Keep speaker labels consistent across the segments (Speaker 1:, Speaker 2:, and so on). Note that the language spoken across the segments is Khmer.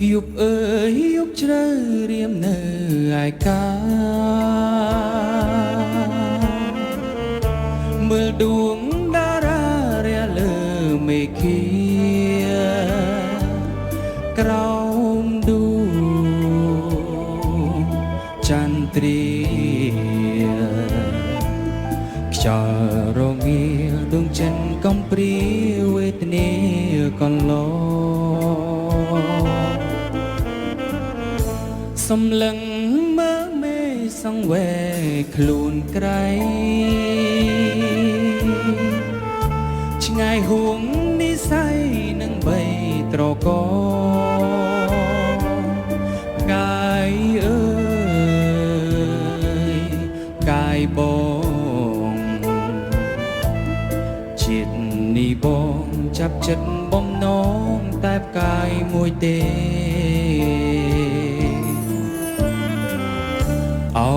Speaker 1: Dục ơi dục trời riêng nơi ai ca mưa đuống đã ra ria lơ mê kiaក្រោម đu chan tria ខ្យល់រងាដួងចិនកំព្រាវេទនាកន្លងសំឡឹងមើមេសង្វេខ្លួនក្រៃឆ្ងាយហួងនិស័យនឹងបីត្រកកាយអើយកាយបងចិត្តនេះបងចាប់ចិត្តបំណងតែផ្កាយមួយទេអោ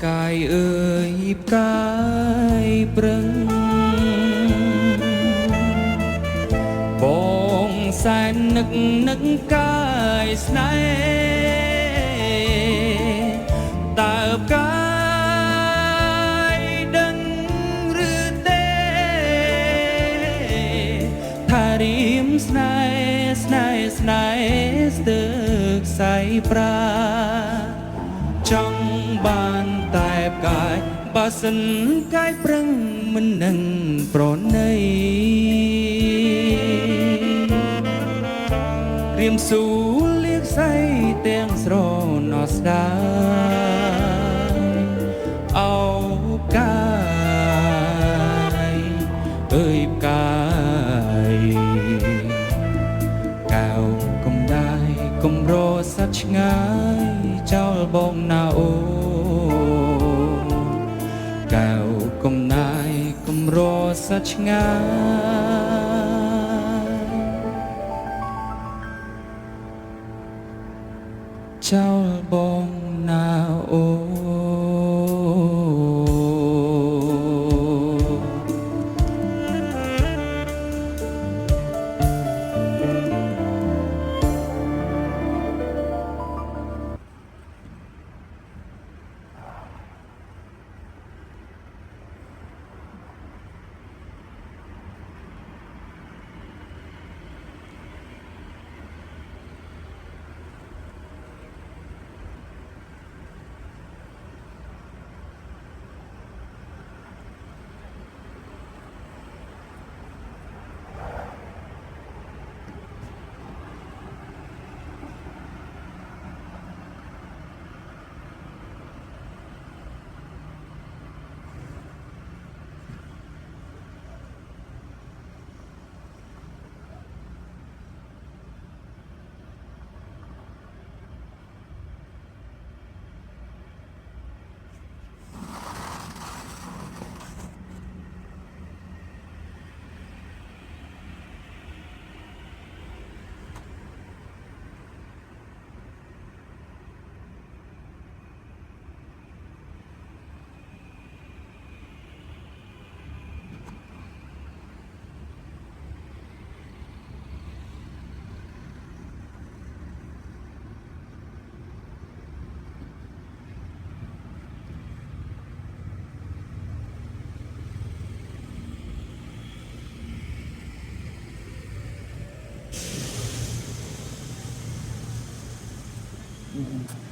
Speaker 1: កាយអើយផ្កាយប្រឹងបងសែននឹកកាយស្នេហ៍តើផ្កាយដឹងឬទេថារៀមស្នេហ៍ស្ទើរខ្សែប្រាចង់បានតែផ្កាយបើសិនកាយប្រឹងមិននឹងប្រណីរៀមស៊ូលៀកសៃទាំងស្រណោះស្ដាយអោផ្កាយអើយផ្កាយកៅកំដាយកំរសាច់ឆ្ងាយចោលបងណាអូកៅកំណាយកំរសាច់ឆ្ងាយចោលបងណាអូ Mm-hmm.